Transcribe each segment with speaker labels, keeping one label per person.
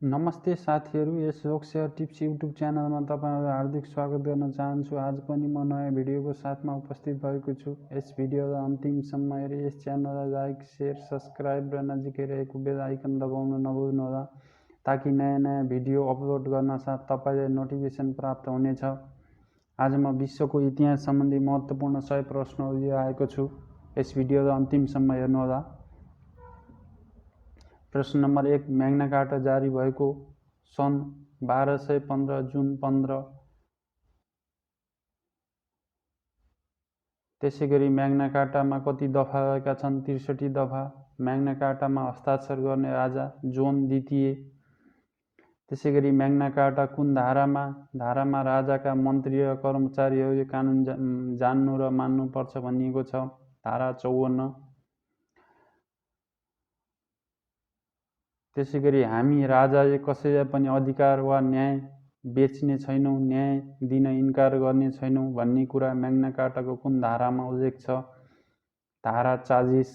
Speaker 1: नमस्ते साथीहरू, यस रोक्सेयर tips YouTube च्यानलमा तपाईँहरूलाई हार्दिक स्वागत गर्न चाहन्छु। आज पनि म नयाँ भिडियोको साथमा उपस्थित भएको छु। यस भिडियोलाई अन्तिमसम्म हेरी यस च्यानललाई लाइक, शेयर, सब्सक्राइब र नजिकै रहेको बेल आइकन दबाउन नभुल्नुहोला, ताकि नयाँ भिडियो अपलोड गर्न साथ तपाईँलाई नोटिफिकेसन प्राप्त हुनेछ। आज म विश्वको इतिहास सम्बन्धी महत्त्वपूर्ण 100 प्रश्नहरू लिएर आएको छु। यस भिडियोलाई अन्तिमसम्म हेर्नुहोला। प्रश्न नम्बर 1, म्याग्ना कार्टा जारी भएको सन् 1215 जुन 15। त्यसैगरी म्याग्ना कार्टामा कति दफा रहेका छन्? 63 दफा। म्याग्ना कार्टामा हस्ताक्षर गर्ने राजा जोन द्वितीय। त्यसैगरी म्याग्ना कार्टा कुन धारामा राजाका मन्त्री र कर्मचारीहरूले कानुन जान्नु र मान्नुपर्छ भनिएको छ? धारा 54। त्यसैगरी हामी राजाले कसैलाई पनि अधिकार वा न्याय बेच्ने छैनौँ, न्याय दिन इन्कार गर्ने छैनौँ भन्ने कुरा म्याग्ना कार्टाको कुन धारामा उल्लेख छ? धारा 40।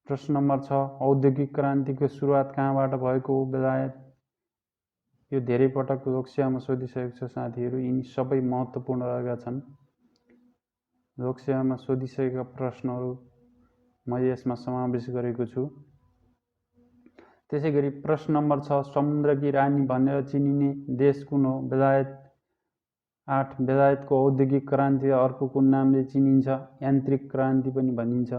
Speaker 1: प्रश्न नम्बर 6, औद्योगिक क्रान्तिको सुरुवात कहाँबाट भएको? बेलायत। यो धेरै पटक लोकसेवामा सोधिसकेको छ साथीहरू। यिनी सबै महत्त्वपूर्ण रहेका छन्। लोकसेवामा सोधिसकेका प्रश्नहरू मैले यसमा समावेश गरेको छु। त्यसैगरी प्रश्न नम्बर 6, समुद्रकी रानी भनेर चिनिने देश कुन हो? बेलायत। 8, बेलायतको औद्योगिक क्रान्तिलाई अर्को कुन नामले चिनिन्छ? यान्त्रिक क्रान्ति पनि भनिन्छ।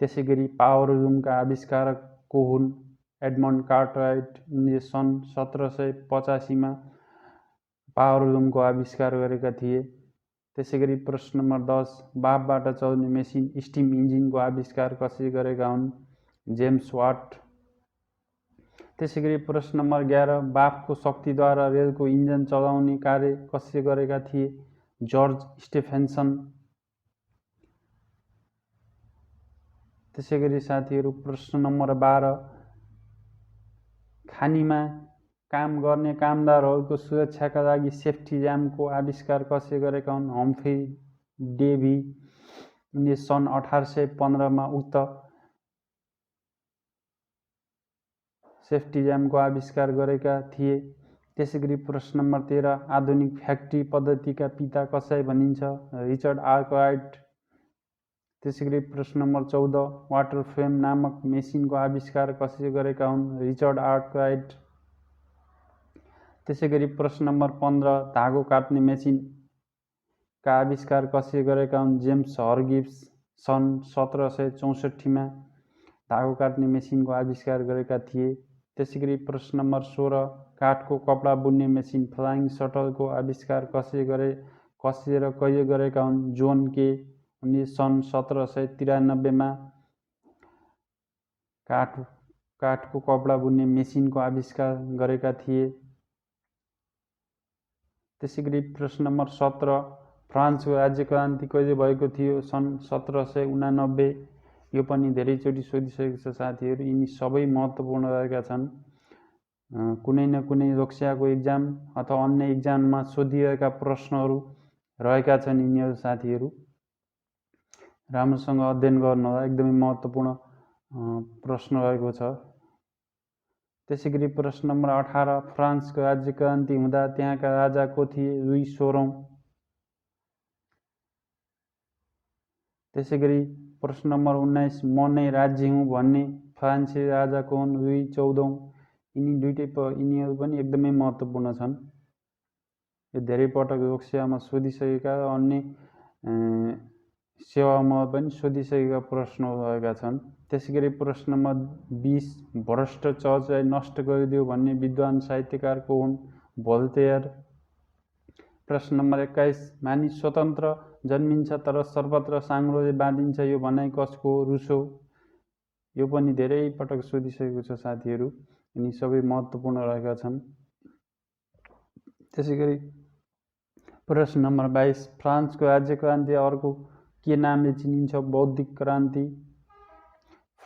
Speaker 1: त्यसैगरी पावर लुमका आविष्कारक को हुन्? Edmund Cartwright. उनले सन् 1785 पावर लुमको आविष्कार गरेका थिए। त्यसैगरी प्रश्न नम्बर 10, बाफबाट चल्ने मेसिन स्टिम इन्जिनको आविष्कार कसले गरेका हुन्? James Watt. त्यसैगरी प्रश्न नम्बर 11, बाफको शक्तिद्वारा रेलको इन्जिन चलाउने कार्य कसले गरेका थिए? जर्ज स्टेफेन्सन। त्यसैगरी साथीहरू प्रश्न नम्बर 12, खानीमा काम गर्ने कामदारहरूको सुरक्षाका लागि सेफ्टी ल्याम्पको आविष्कार कसले गरेका हुन्? हम्फ्री डेभी। उनले सन् 1815 उक्त सेफ्टी ल्याम्पको आविष्कार गरेका थिए। त्यसैगरी प्रश्न नम्बर 13, आधुनिक फ्याक्ट्री पद्धतिका पिता कसलाई भनिन्छ? Richard Arkwright. त्यसैगरी प्रश्न नम्बर 14, वाटर फ्रेम नामक मेसिनको आविष्कार कसले गरेका हुन्? Richard Arkwright. त्यसैगरी प्रश्न नम्बर 15, धागो काट्ने मेसिनका आविष्कार कसले गरेका हुन्? जेम्स हरगिब्स। सन् 1764 धागो काट्ने मेसिनको आविष्कार गरेका थिए। त्यसैगरी प्रश्न नम्बर 16, काठको कपडा बुन्ने मेसिन फ्लाइङ सटलको आविष्कार कसले र कहिले गरेका हुन्? जोन के। उनले सन् 1793 काठको कपडा बुन्ने मेसिनको आविष्कार गरेका थिए। त्यसैगरी प्रश्न नम्बर 17, फ्रान्सको राज्यक्रान्ति कहिले भएको थियो? सन् 1789। यो पनि धेरैचोटि सोधिसकेको छ साथीहरू। यिनी सबै महत्त्वपूर्ण रहेका छन्। कुनै न कुनै लोकसेवाको इक्जाम अथवा अन्य इक्जाममा सोधिएका प्रश्नहरू रहेका छन् यिनीहरू साथीहरू। राम्रोसँग अध्ययन गर्नुहोला, एकदमै महत्त्वपूर्ण प्रश्न रहेको छ। त्यसैगरी प्रश्न नम्बर 18, फ्रान्सको राज्यक्रान्ति हुँदा त्यहाँका राजा को थिए? लुई 16औं। त्यसैगरी प्रश्न नम्बर 19, म नै राज्य हुँ भन्ने फ्रान्सेली राजा को हुन्? लुई 14औं। यिनीहरू पनि एकदमै महत्त्वपूर्ण छन्। यो धेरै पटक लोकसेवामा सोधिसकेका र अन्य सेवामा पनि सोधिसकेका प्रश्नहरू रहेका छन्। त्यसैगरी प्रश्न नम्बर 20, भ्रष्ट चर्चलाई नष्ट गरिदियो भन्ने विद्वान साहित्यकार को हुन्? भोल्टेयर। प्रश्न नम्बर 21, मानिस स्वतन्त्र जन्मिन्छ तर सर्वत्र साङ्ग्रोले बाँधिन्छ, यो भनाइ कसको? रुसो। यो पनि धेरै पटक सोधिसकेको छ साथीहरू। यिनी सबै महत्त्वपूर्ण रहेका छन्। त्यसैगरी प्रश्न नम्बर 22, फ्रान्सको राज्यक्रान्ति अर्को के नामले चिनिन्छ? बौद्धिक क्रान्ति।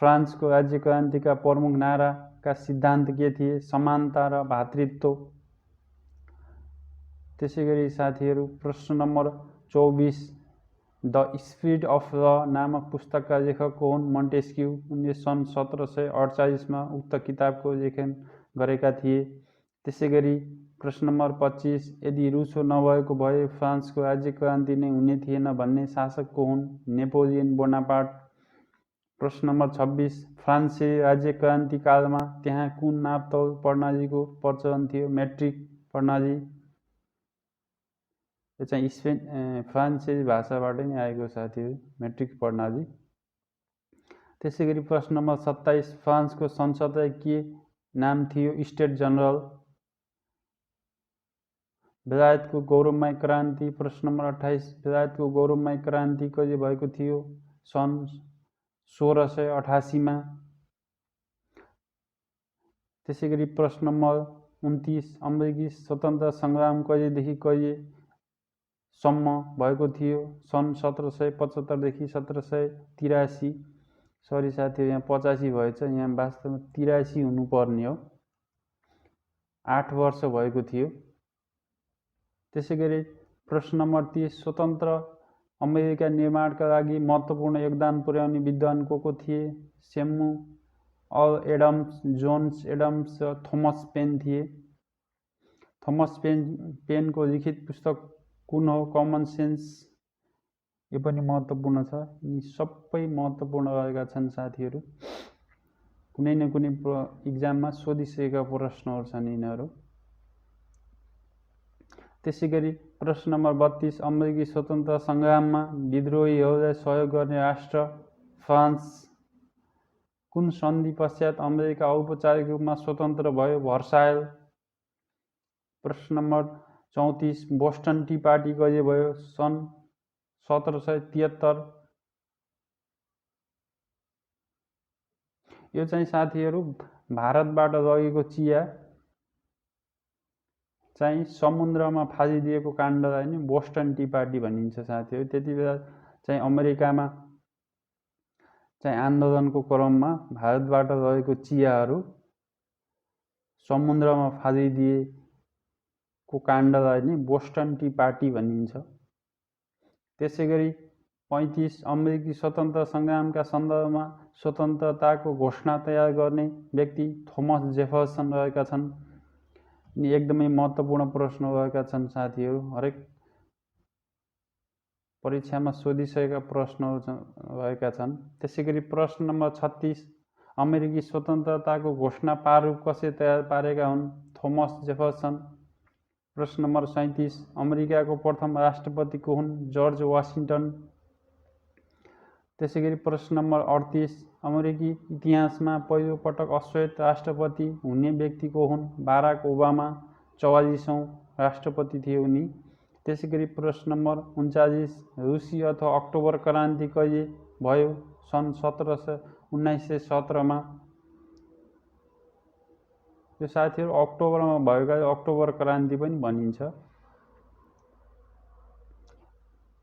Speaker 1: फ्रान्सको राज्यक्रान्तिका प्रमुख नाराका सिद्धान्त के थिए? समानता र भातृत्व। त्यसैगरी साथीहरू प्रश्न नम्बर 24, द स्पिरिट अफ ल नामक पुस्तकका लेखक को हुन्? मोन्टेस्क्यू। उनले सन् 1748 उक्त किताबको लेखन गरेका थिए। त्यसै गरी प्रश्न नम्बर 25, यदि रुसो नभएको भए फ्रान्सको राज्यक्रान्ति नै हुने थिएन भन्ने शासक को हुन्? Napoleon Bonaparte. प्रश्न नम्बर 26, फ्रान्सेली राज्यक्रान्ति कालमा त्यहाँ कुन नापतौल प्रणालीको प्रचलन थियो? मेट्रिक प्रणाली। यो चाहिँ फ्रान्सेली भाषाबाट नै आएको साथीहरू, मेट्रिक प्रणाली। त्यसै गरी प्रश्न नम्बर 27, फ्रान्सको संसदलाई के नाम थियो? State general. बेलायतको गौरवमय क्रान्ति। प्रश्न नम्बर 28, बेलायतको गौरवमय क्रान्ति कहिले भएको थियो? सन् 1688 त्यसै गरी प्रश्न नम्बर 29, अमेरिकी स्वतन्त्र सङ्ग्राम कहिलेदेखि कहिलेसम्म भएको थियो? सन् 1775 देखि 1783। सरी साथीहरू, यहाँ 85 भएछ, यहाँ वास्तवमा 83 हुनुपर्ने हो। 8 वर्ष भएको थियो। त्यसै गरी प्रश्न नम्बर 30, स्वतन्त्र अमेरिका निर्माणका लागि महत्त्वपूर्ण योगदान पुर्याउने विद्वान को थिए? स्यामुअल एडम्स, जोन्स एडम्स र थोमस पेन थिए। थोमस पेनको लिखित पुस्तक कुन हो? Common Sense. यो पनि महत्त्वपूर्ण छ। यी सबै महत्त्वपूर्ण रहेका छन् साथीहरू, कुनै न कुनै इक्जाममा सोधिसकेका प्रश्नहरू छन् यिनीहरू। त्यसै गरी प्रश्न नम्बर 32, अमेरिकी स्वतन्त्र सङ्ग्राममा विद्रोहीहरूलाई सहयोग गर्ने राष्ट्र? फ्रान्स। कुन सन्धि पश्चात अमेरिका औपचारिक रूपमा स्वतन्त्र भयो? भर्सायल। प्रश्न नम्बर 34, बोस्टन टी पार्टी कहिले भयो? सन् 1773। यो चाहिँ साथीहरू भारतबाट लगेको चिया चाहिँ समुद्रमा फालिदिएको काण्डलाई नै बोस्टन टी पार्टी भनिन्छ साथीहरू। त्यति बेला चाहिँ अमेरिकामा चाहिँ आन्दोलनको क्रममा भारतबाट लगेको चियाहरू समुद्रमा फालिदिएको काण्डलाई नै बोस्टन टी पार्टी भनिन्छ। त्यसै गरी 35, अमेरिकी स्वतन्त्र सङ्ग्रामका सन्दर्भमा स्वतन्त्रताको घोषणा तयार गर्ने व्यक्ति थोमस जेफरसन रहेका छन्। यिनी एकदमै महत्त्वपूर्ण प्रश्न रहेका छन् साथीहरू, हरेक परीक्षामा सोधिसकेका प्रश्नहरू रहेका छन्। त्यसै गरी प्रश्न नम्बर 36, अमेरिकी स्वतन्त्रताको घोषणा प्रारूप कसले तयार पारेका हुन्? Thomas Jefferson. प्रश्न नम्बर 37, अमेरिकाको प्रथम राष्ट्रपति को हुन्? George Washington. त्यसै गरी प्रश्न नम्बर 38, अमेरिकी इतिहासमा पहिलो पटक अश्वेत राष्ट्रपति हुने व्यक्ति को हुन्? Barack Obama. 44औं राष्ट्रपति थिए उनी। त्यसै गरी प्रश्न नम्बर 39, रुसी अथवा अक्टोबर क्रान्ति कहिले भयो? सन् 1917 यो साथीहरू अक्टोबरमा भएकाले अक्टोबर क्रान्ति पनि भनिन्छ।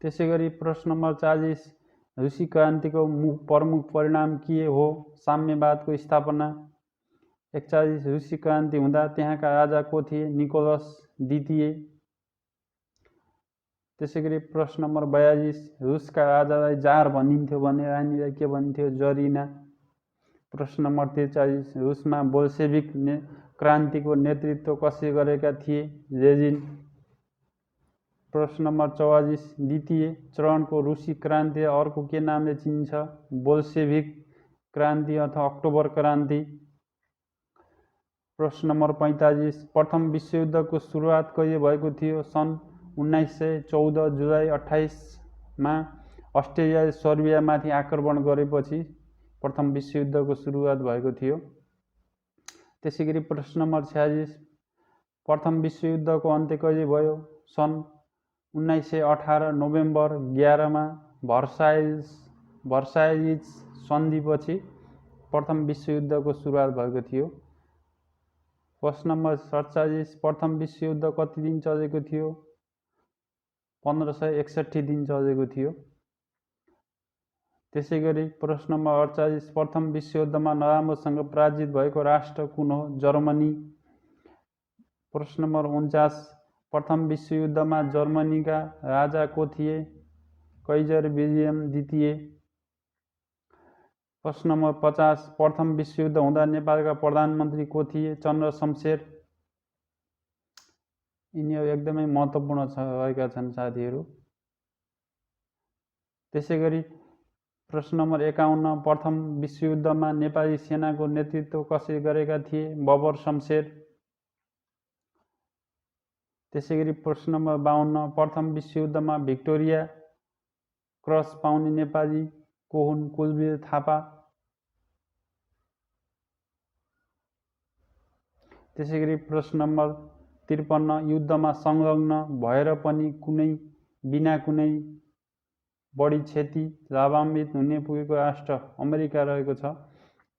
Speaker 1: त्यसै गरी प्रश्न नम्बर 40, रुसी क्रान्तिको प्रमुख परिणाम के हो? साम्यवादको स्थापना। 41, रुसी क्रान्ति हुँदा त्यहाँका राजा को थिए? निकोलस द्वितीय। त्यसै गरी प्रश्न नम्बर 42, रुसका राजालाई जार भनिन्थ्यो भने रानीलाई के भनिन्थ्यो? जरिना। प्रश्न नम्बर 43, रुसमा बोल्सेभिक क्रान्तिको नेतृत्व कसले गरेका थिए? लेनिन। प्रश्न नम्बर 44, द्वितीय चरणको रुसी क्रान्ति अर्को के नामले चिनिन्छ? बोल्सेभिक क्रान्ति अथवा अक्टोबर क्रान्ति। प्रश्न नम्बर 45, प्रथम विश्वयुद्धको सुरुवात कहिले भएको थियो? सन् 1914 जुलाई 28 अस्ट्रेलियाले सर्बियामाथि आक्रमण गरेपछि प्रथम विश्वयुद्धको सुरुवात भएको थियो। त्यसै गरी प्रश्न नम्बर 46, प्रथम विश्वयुद्धको अन्त्य कहिले भयो? सन् 1918 नोभेम्बर 11 भर्साइलिज सन्धिपछि प्रथम विश्वयुद्धको सुरुवात भएको थियो। प्रश्न नम्बर 47, प्रथम विश्वयुद्ध कति दिन चलेको थियो? 1561 दिन चलेको थियो। त्यसै गरी प्रश्न नम्बर 48, प्रथम विश्वयुद्धमा नराम्रोसँग पराजित भएको राष्ट्र कुन हो? जर्मनी। प्रश्न नम्बर 49, प्रथम विश्वयुद्धमा जर्मनीका राजा को थिए? कैजर बेल्जियम जितिए। प्रश्न नम्बर 50 प्रथम विश्वयुद्ध हुँदा नेपालका प्रधानमन्त्री को थिए? चन्द्र शमशेर। यिनीहरू एकदमै महत्त्वपूर्ण रहेका छन् साथीहरू। त्यसैगरी प्रश्न नम्बर 51 प्रथम विश्वयुद्धमा नेपाली सेनाको नेतृत्व कसले गरेका थिए? बबर शमशेर। त्यसैगरी प्रश्न नम्बर 52 प्रथम विश्वयुद्धमा भिक्टोरिया क्रस पाउने नेपाली को हुन्? कुलवीर थापा। त्यसैगरी प्रश्न नम्बर 53 युद्धमा संलग्न भएर पनि बिना कुनै बढी क्षति लाभान्वित हुने पुगेको राष्ट्र अमेरिका रहेको छ।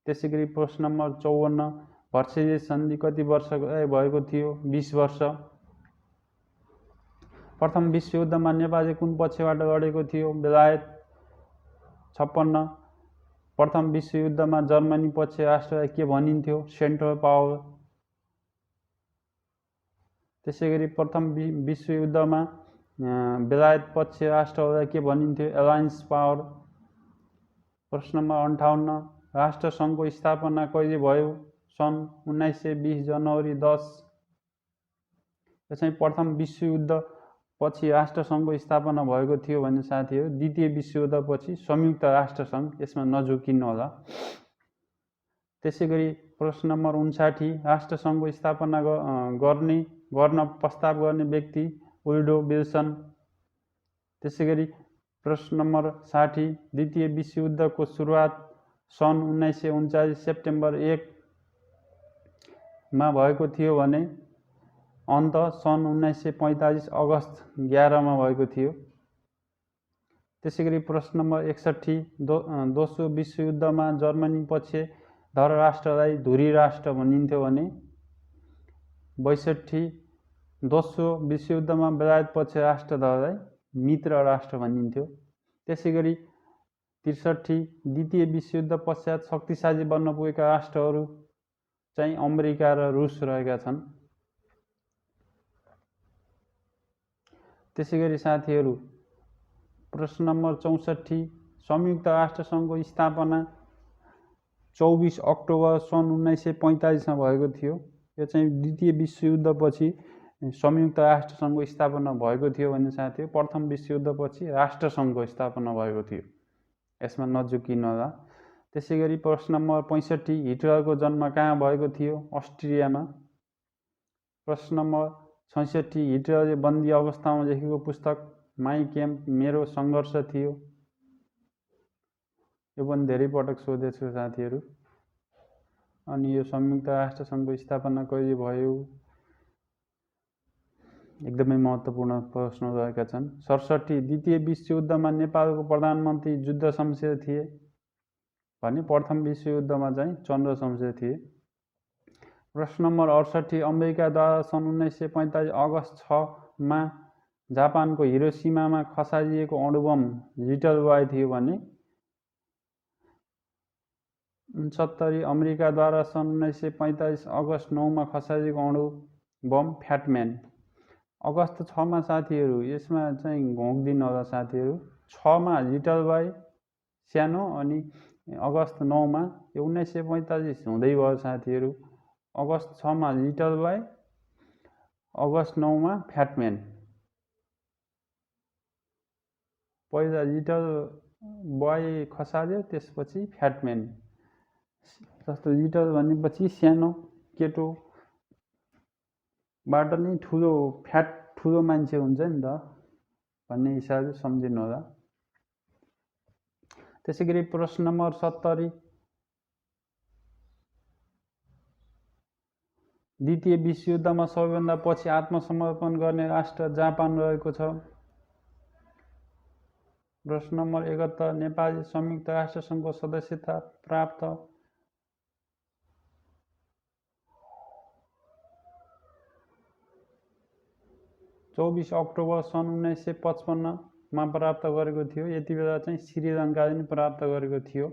Speaker 1: त्यसैगरी प्रश्न नम्बर 54 भर्सेलिस सन्धि कति वर्षको भएको थियो? 20 वर्ष। प्रथम विश्वयुद्धमा नेपालले कुन पक्षबाट लडेको थियो? बेलायत। 56 प्रथम विश्वयुद्धमा जर्मनी पक्ष राष्ट्रलाई के भनिन्थ्यो? Central power. त्यसैगरी प्रथम विश्वयुद्धमा बेलायत पक्ष राष्ट्रहरूलाई के भनिन्थ्यो? Alliance power. प्रश्न नम्बर 58 राष्ट्रसङ्घको स्थापना कहिले भयो? सन् 1920 जनवरी 10। यो चाहिँ प्रथम विश्वयुद्ध पछि राष्ट्रसङ्घको स्थापना भएको थियो भने साथीहरू द्वितीय विश्वयुद्ध पछि संयुक्त राष्ट्रसङ्घ, यसमा नझुकिनु होला। त्यसैगरी प्रश्न नम्बर 59 राष्ट्रसङ्घको स्थापना गर्न प्रस्ताव गर्ने व्यक्ति वुड्रो विल्सन। त्यसैगरी प्रश्न नम्बर 60 द्वितीय विश्वयुद्धको सुरुवात सन् 1939 सेप्टेम्बर 1 मा भएको थियो भने अन्त सन् 1945 अगस्त 11 मा भएको थियो। त्यसैगरी प्रश्न नम्बर 61 दोस्रो विश्वयुद्धमा जर्मनी पक्ष धर राष्ट्रलाई धुरी राष्ट्र भनिन्थ्यो भने 62 दोस्रो विश्वयुद्धमा बेलायत पक्ष राष्ट्रलाई मित्र राष्ट्र भनिन्थ्यो। त्यसैगरी 63 द्वितीय विश्वयुद्ध पश्चात शक्तिशाली बन्न पुगेका राष्ट्रहरू चाहिँ अमेरिका र रुस रहेका छन्। त्यसैगरी साथीहरू प्रश्न नम्बर 64 संयुक्त राष्ट्रसङ्घको स्थापना 24 अक्टोबर सन् 1945 मा भएको थियो। यो चाहिँ द्वितीय विश्वयुद्ध पछि संयुक्त राष्ट्रसङ्घको स्थापना भएको थियो भने साथीहरू प्रथम विश्वयुद्ध पछि राष्ट्रसङ्घको स्थापना भएको थियो, यसमा नझुकिनु होला। त्यसैगरी प्रश्न नम्बर 65 हिटलरको जन्म कहाँ भएको थियो? अस्ट्रियामा। प्रश्न नम्बर 66 हिटलरले बन्दी अवस्थामा लेखेको पुस्तक माई क्याम्प मेरो सङ्घर्ष थियो। यो पनि धेरै पटक सोधेको छु साथीहरू। अनि यो संयुक्त राष्ट्रसङ्घको स्थापना कहिले भयो? एकदमै महत्त्वपूर्ण प्रश्न रहेका छन्। 67 द्वितीय विश्वयुद्धमा नेपालको प्रधानमन्त्री जुद्ध शमशेर थिए भने प्रथम विश्वयुद्धमा चाहिँ चन्द्र शमशेर थिए। प्रश्न नम्बर 68 अमेरिकाद्वारा सन् 1945 अगस्त 6 मा जापानको हिरोसिमामा खसालिएको अणुबम लिटल बोय थियो भने 69 अमेरिकाद्वारा सन् 1945 अगस्त 9 मा खसालिएको अणुबम फ्याटम्यान। अगस्त 6 मा साथीहरू यसमा चाहिँ घोक्दिनु होला साथीहरू। 6 मा लिटल बोय सानो अनि अगस्त 9 मा यो 1945 हुँदै भयो साथीहरू। अगस्त 6 मा लिटल बोय, अगस्त 9 मा फ्याटम्यान। पहिला लिटल बोय खसाल्यो त्यसपछि फ्याटम्यान। जस्तो लिटल भनेपछि सानो केटो बाट नै ठुलो मान्छे हुन्छ नि त भन्ने हिसाबले सम्झिनु होला। त्यसैगरी प्रश्न नम्बर 70 द्वितीय विश्वयुद्धमा सबैभन्दा पछि आत्मसमर्पण गर्ने राष्ट्र जापान रहेको छ। प्रश्न नम्बर 71 नेपालले संयुक्त राष्ट्रसङ्घको सदस्यता प्राप्त 24 अक्टोबर सन् 1955 मा प्राप्त गरेको थियो। यति बेला चाहिँ श्रीलङ्काले पनि प्राप्त गरेको थियो।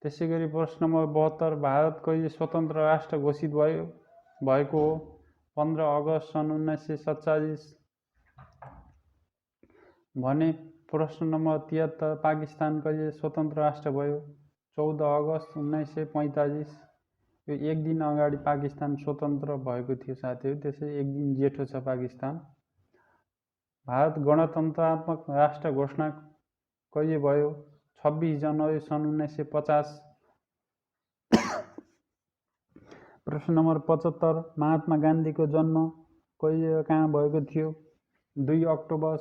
Speaker 1: त्यसैगरी प्रश्न नम्बर 72 भारत कहिले स्वतन्त्र राष्ट्र घोषित भएको हो? 15 अगस्त सन् 1947 भने प्रश्न नम्बर 73 पाकिस्तान कहिले स्वतन्त्र राष्ट्र भयो? 14 अगस्त 1945। यो एक दिन अगाडि पाकिस्तान स्वतन्त्र भएको थियो साथीहरू, त्यसै एक दिन जेठो छ पाकिस्तान। भारत गणतन्त्रात्मक राष्ट्र घोषणा कहिले भयो? 26 जनवरी सन् 1950। प्रश्न नम्बर 75 महात्मा गान्धीको जन्म कहिले कहाँ भएको थियो? 2 अक्टोबर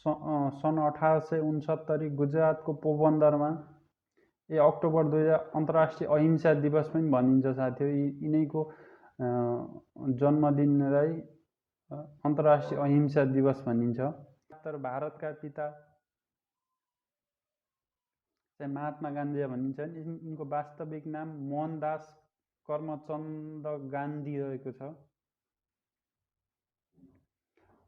Speaker 1: सन् 1869 गुजरातको पोरबन्दरमा। अक्टोबर 2 अन्तर्राष्ट्रिय अहिंसा दिवस पनि भनिन्छ साथीहरू। यिनैको जन्मदिनलाई अन्तर्राष्ट्रिय अहिंसा दिवस भनिन्छ। तर भारतका पिता चाहिँ महात्मा गान्धी भनिन्छ। यिनको वास्तविक नाम मोहनदास करमचन्द गान्धी रहेको छ।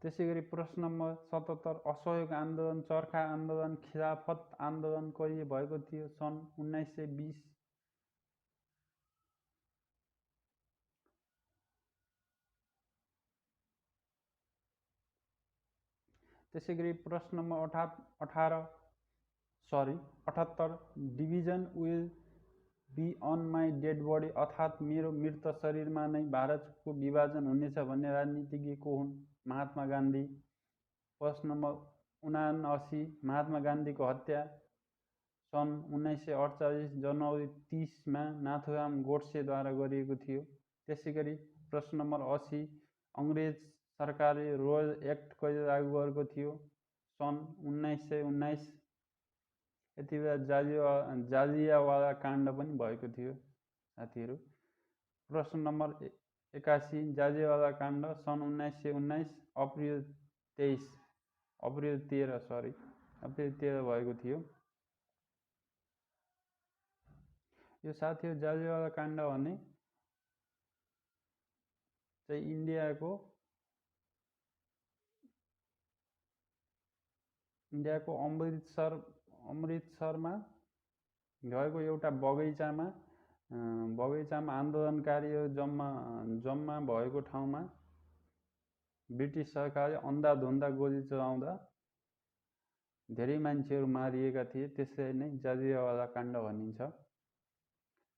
Speaker 1: त्यसै गरी प्रश्न नम्बर 77 असहयोग आन्दोलन, चरखा आन्दोलन, खिलाफत आन्दोलन कहिले भएको थियो? सन् 1920। त्यसै गरी प्रश्न number 78 division will be on my dead body, अर्थात् मेरो मृत शरीरमा नै भारतको विभाजन हुनेछ भन्ने राजनीतिज्ञ को हुन्? महात्मा गान्धी। प्रश्न नम्बर 79 महात्मा गान्धीको हत्या सन् 1948 जनवरी 30 नाथुराम गोडसेद्वारा गरिएको थियो। त्यसै गरी प्रश्न नम्बर 80 अङ्ग्रेज सरकारले रोयल एक्ट कहिले लागू गरेको थियो? सन् 1919। यति बेला जालियावाला काण्ड पनि भएको थियो साथीहरू। प्रश्न नम्बर 81 जालियावाला काण्ड सन् 1919 अप्रिल 13 भएको थियो। यो साथीहरू जालियावाला काण्ड भने चाहिँ इन्डियाको अमृतसरमा भएको एउटा बगैँचामा आन्दोलनकारीहरू जम्मा भएको ठाउँमा ब्रिटिस सरकारले अन्धाधुन्दा गोली चलाउँदा धेरै मान्छेहरू मारिएका थिए। त्यसलाई नै जालियावाला काण्ड भनिन्छ।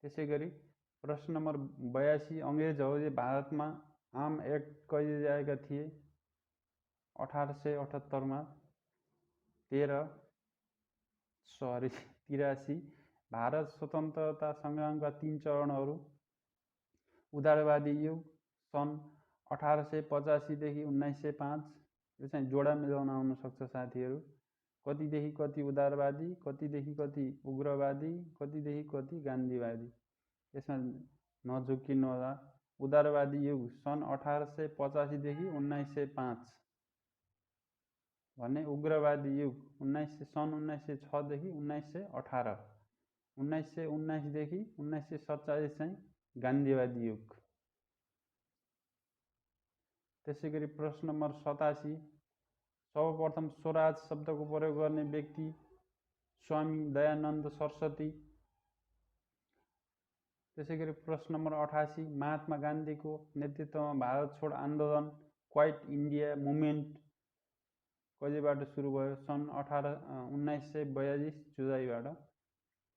Speaker 1: त्यसै गरी प्रश्न नम्बर 82 अङ्ग्रेजहरूले भारतमा आर्म एक्ट कहिले ल्याएका थिए? 1878 83। भारत स्वतन्त्रता सङ्ग्रामका 3 चरणहरू। उदारवादी युग सन् 1885 देखि 1905। यो चाहिँ जोडा मिलाउन आउन सक्छ साथीहरू। कतिदेखि कति उदारवादी, कतिदेखि कति उग्रवादी, कतिदेखि कति गान्धीवादी। यसमा नझुक्किनु होला। उदारवादी युग सन् 1885 देखि 1905 भने उग्रवादी युग सन् 1906 देखि 1918। 1919 देखि 1947 चाहिँ गान्धीवादी युग। त्यसै गरी प्रश्न नम्बर 87 सर्वप्रथम स्वराज शब्दको प्रयोग गर्ने व्यक्ति स्वामी दयानन्द सरस्वती। त्यसै गरी प्रश्न नम्बर 88 महात्मा गान्धीको नेतृत्वमा भारत छोड आन्दोलन क्वाइट इन्डिया मुभमेन्ट कहिलेबाट सुरु भयो? सन् 1942 जुलाईबाट।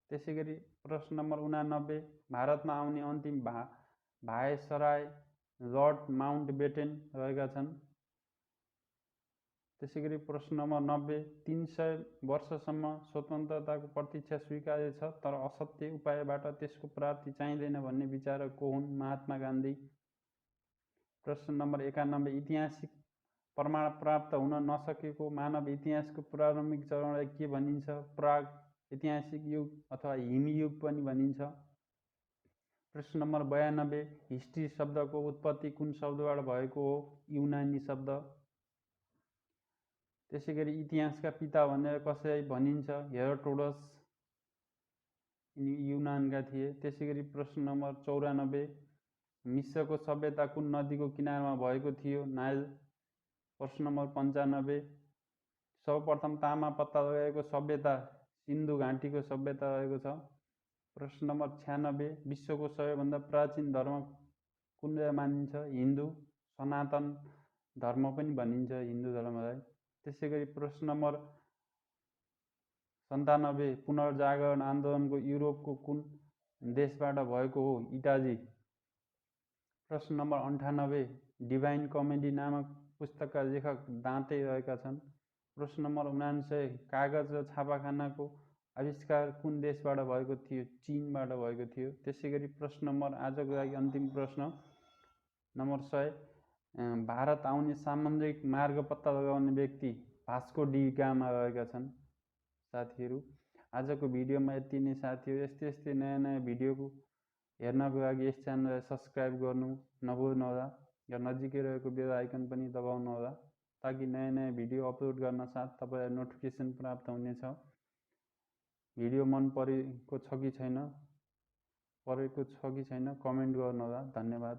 Speaker 1: त्यसै गरी प्रश्न नम्बर 89 भारतमा आउने अन्तिम भाइसराय लर्ड माउन्टबेटेन रहेका छन्। त्यसै गरी प्रश्न नम्बर 90 300 वर्षसम्म स्वतन्त्रताको प्रतीक्षा स्वीकार्य छ, तर असत्य उपायबाट त्यसको प्राप्ति चाहिँदैन भन्ने विचारक को हुन्? महात्मा गान्धी। प्रश्न नम्बर 91 ऐतिहासिक प्रमाण प्राप्त हुन नसकेको मानव इतिहासको प्रारम्भिक चरणलाई के भनिन्छ? प्राग ऐतिहासिक युग अथवा हिमयुग पनि भनिन्छ। प्रश्न नम्बर 92 हिस्ट्री शब्दको उत्पत्ति कुन शब्दबाट भएको हो? युनानी शब्द। त्यसै गरी इतिहासका पिता भनेर कसैलाई भनिन्छ? हेरोडोटस, यिनी युनानका थिए। त्यसै गरी प्रश्न नम्बर 94 मिस्रको सभ्यता कुन नदीको किनारमा भएको थियो? नाइल। प्रश्न नम्बर 95 सर्वप्रथम तामा पत्ता लगाएको सभ्यता सिन्धु घाटीको सभ्यता रहेको छ। प्रश्न नम्बर 96 विश्वको सबैभन्दा प्राचीन धर्म कुनलाई मानिन्छ? हिन्दू। सनातन धर्म पनि भनिन्छ हिन्दू धर्मलाई। त्यसै गरी प्रश्न नम्बर 97 पुनर्जागरण आन्दोलनको युरोपको कुन देशबाट भएको हो? इटाली। प्रश्न नम्बर 98 डिभाइन कमेडी नामक पुस्तकका लेखक दाँते रहेका छन्। प्रश्न नम्बर 99 कागज र छापाखानाको आविष्कार कुन देशबाट भएको थियो? चीनबाट भएको थियो। त्यसै गरी प्रश्न नम्बर आजको लागि अन्तिम प्रश्न नम्बर 100 भारत आउने सामुद्रिक मार्ग पत्ता लगाउने व्यक्ति भास्को डी गामा रहेका छन्। साथीहरू आजको भिडियोमा यति नै साथीहरू। यस्तै नयाँ भिडियोको हेर्नको लागि यस च्यानललाई सब्सक्राइब गर्नु नभुल्नुहोला र नजिकै रहेको बेल आइकन पनि दबाउनुहोला ताकि नयाँ भिडियो अपलोड गर्न साथ तपाईँलाई नोटिफिकेसन प्राप्त हुनेछ। भिडियो मन परेको छ कि छैन कमेन्ट गर्नुहोला। धन्यवाद।